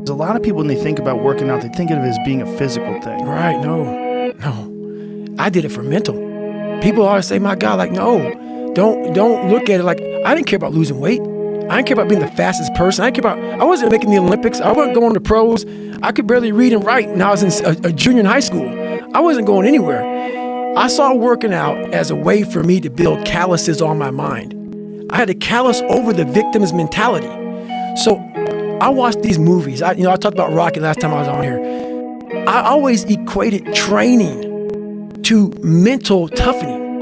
A lot of people, when they think about working out, they think of it as being a physical thing. Right, no. I did it for mental. People always say, my God, like, no, don't look at it like, I didn't care about losing weight. I didn't care about being the fastest person. I wasn't making the Olympics. I wasn't going to pros. I could barely read and write when I was a junior in high school. I wasn't going anywhere. I saw working out as a way for me to build calluses on my mind. I had to callous over the victim's mentality. So I watched these movies. I talked about Rocky last time I was on here. I always equated training to mental toughening.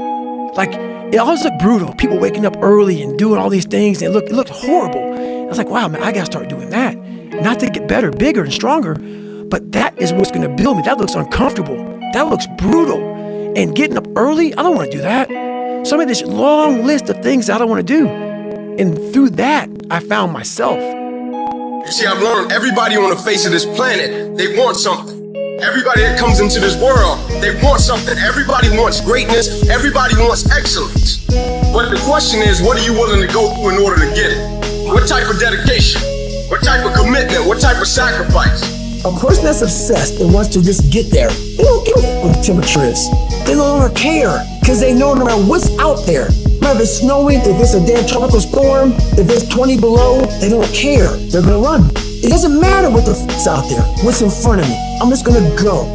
Like, it always looked brutal. People waking up early and doing all these things, and it looked horrible. I was like, wow, man, I gotta start doing that. Not to get better, bigger, and stronger, but that is what's gonna build me. That looks uncomfortable. That looks brutal. And getting up early, I don't wanna do that. So I made this long list of things I don't wanna do. And through that, I found myself. You see, I've learned everybody on the face of this planet, they want something. Everybody that comes into this world, they want something. Everybody wants greatness. Everybody wants excellence. But the question is, what are you willing to go through in order to get it? What type of dedication? What type of commitment? What type of sacrifice? A person that's obsessed and wants to just get there, they don't give a what the temperature is. They no longer care, because they know no matter what's out there, whether it's snowing, if it's a damn tropical storm, if it's 20 below, they don't care. They're gonna run. It doesn't matter what the f***'s out there, what's in front of me. I'm just gonna go.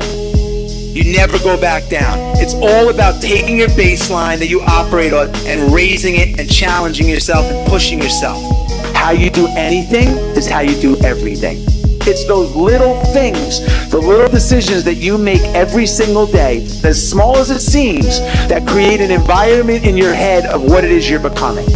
You never go back down. It's all about taking your baseline that you operate on and raising it and challenging yourself and pushing yourself. How you do anything is how you do everything. It's those little things, the little decisions that you make every single day, as small as it seems, that create an environment in your head of what it is you're becoming.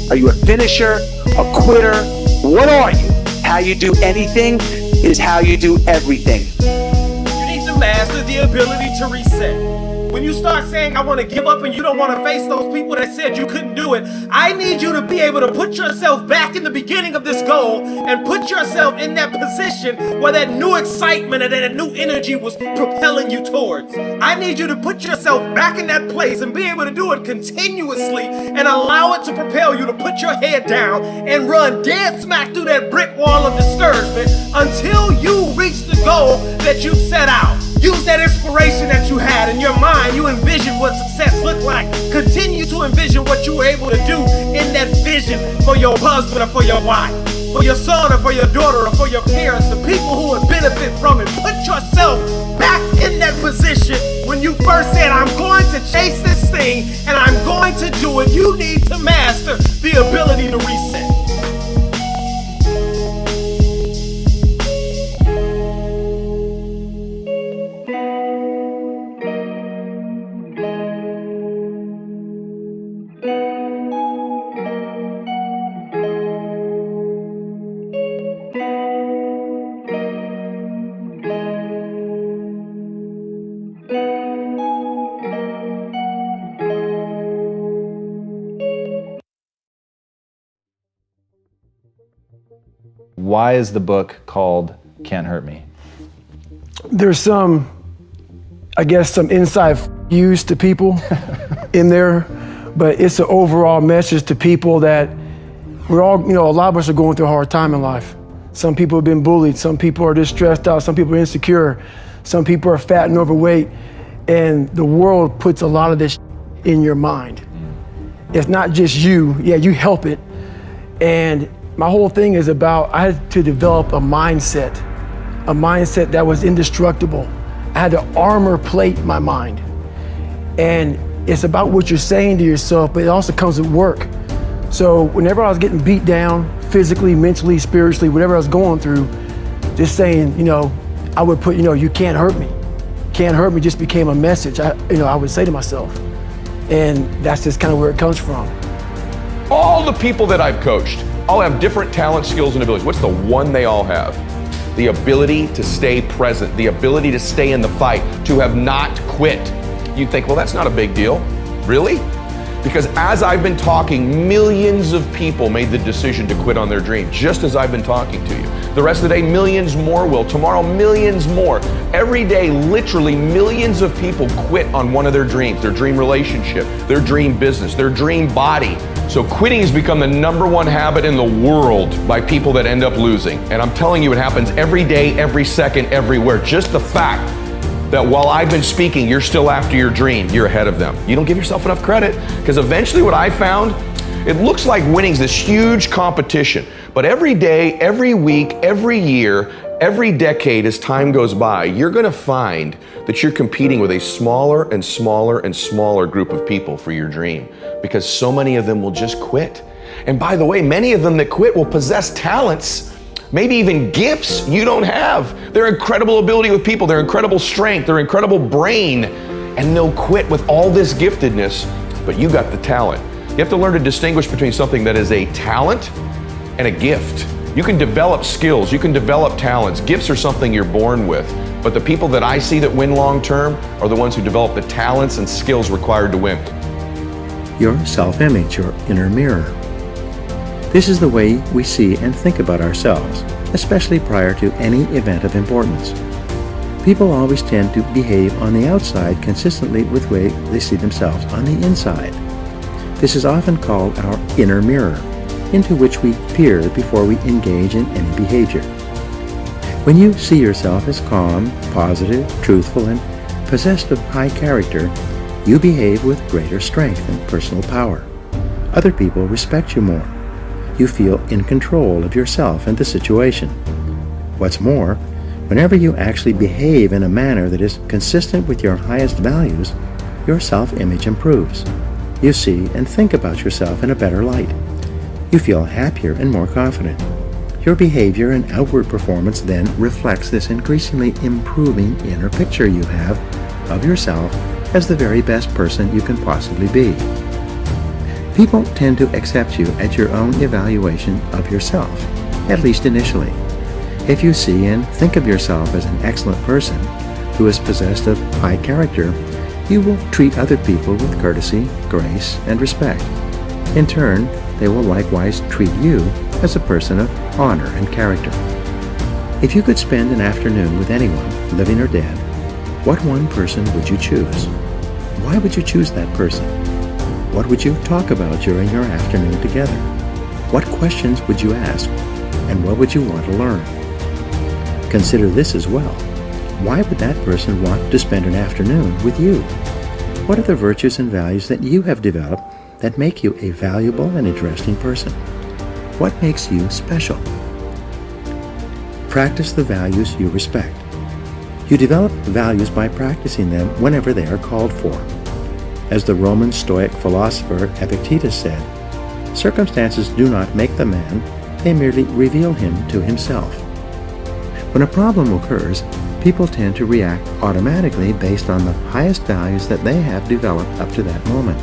Are you a finisher, a quitter? What are you? How you do anything is how you do everything. You need to master the ability to reset. When you start saying, I want to give up, and you don't want to face those people that said you couldn't do it, I need you to be able to put yourself back in the beginning of this goal and put yourself in that position where that new excitement and that new energy was propelling you towards. I need you to put yourself back in that place and be able to do it continuously and allow it to propel you to put your head down and run dead smack through that brick wall of discouragement until you reach the goal that you set out. Use that inspiration that you had in your mind. You envision what success looked like. Continue to envision what you were able to do in that vision for your husband or for your wife, for your son or for your daughter or for your parents, the people who would benefit from it. Put yourself back in that position when you first said, I'm going to chase this thing and I'm going to do it. You need to master the ability to reset. Why is the book called Can't Hurt Me? There's some inside use to people in there, but it's an overall message to people that we're all, a lot of us are going through a hard time in life. Some people have been bullied, some people are just stressed out, some people are insecure, some people are fat and overweight, and the world puts a lot of this in your mind. It's not just you, you help it, and my whole thing is about, I had to develop a mindset that was indestructible. I had to armor plate my mind. And it's about what you're saying to yourself, but it also comes with work. So whenever I was getting beat down, physically, mentally, spiritually, whatever I was going through, just saying, I would put, you can't hurt me. Can't hurt me just became a message, I would say to myself. And that's just kind of where it comes from. All the people that I've coached, all have different talents, skills, and abilities. What's the one they all have? The ability to stay present, the ability to stay in the fight, to have not quit. You'd think, well, that's not a big deal. Really? Because as I've been talking, millions of people made the decision to quit on their dream, just as I've been talking to you. The rest of the day, millions more will. Tomorrow, millions more. Every day, literally millions of people quit on one of their dreams, their dream relationship, their dream business, their dream body. So quitting has become the #1 habit in the world by people that end up losing. And I'm telling you, it happens every day, every second, everywhere. Just the fact that while I've been speaking, you're still after your dream, you're ahead of them. You don't give yourself enough credit, because eventually what I found, it looks like winning's this huge competition. But every day, every week, every year, every decade as time goes by, you're gonna find that you're competing with a smaller and smaller and smaller group of people for your dream, because so many of them will just quit. And by the way, many of them that quit will possess talents, maybe even gifts you don't have. Their incredible ability with people, their incredible strength, their incredible brain, and they'll quit with all this giftedness, but you got the talent. You have to learn to distinguish between something that is a talent and a gift. You can develop skills, you can develop talents. Gifts are something you're born with. But the people that I see that win long term are the ones who develop the talents and skills required to win. Your self-image, your inner mirror. This is the way we see and think about ourselves, especially prior to any event of importance. People always tend to behave on the outside consistently with the way they see themselves on the inside. This is often called our inner mirror, into which we peer before we engage in any behavior. When you see yourself as calm, positive, truthful, and possessed of high character, you behave with greater strength and personal power. Other people respect you more. You feel in control of yourself and the situation. What's more, whenever you actually behave in a manner that is consistent with your highest values, your self-image improves. You see and think about yourself in a better light. You feel happier and more confident. Your behavior and outward performance then reflects this increasingly improving inner picture you have of yourself as the very best person you can possibly be. People tend to accept you at your own evaluation of yourself, at least initially. If you see and think of yourself as an excellent person who is possessed of high character, you will treat other people with courtesy, grace, and respect. In turn, they will likewise treat you as a person of honor and character. If you could spend an afternoon with anyone, living or dead, what one person would you choose? Why would you choose that person? What would you talk about during your afternoon together? What questions would you ask? And what would you want to learn? Consider this as well. Why would that person want to spend an afternoon with you? What are the virtues and values that you have developed that make you a valuable and interesting person? What makes you special? Practice the values you respect. You develop values by practicing them whenever they are called for. As the Roman Stoic philosopher Epictetus said, circumstances do not make the man, they merely reveal him to himself. When a problem occurs, people tend to react automatically based on the highest values that they have developed up to that moment.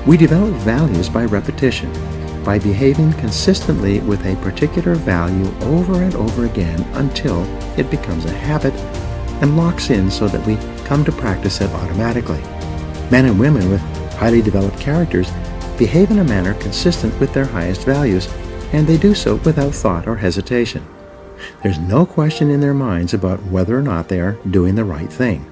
We develop values by repetition, by behaving consistently with a particular value over and over again until it becomes a habit and locks in so that we come to practice it automatically. Men and women with highly developed characters behave in a manner consistent with their highest values, and they do so without thought or hesitation. There's no question in their minds about whether or not they are doing the right thing.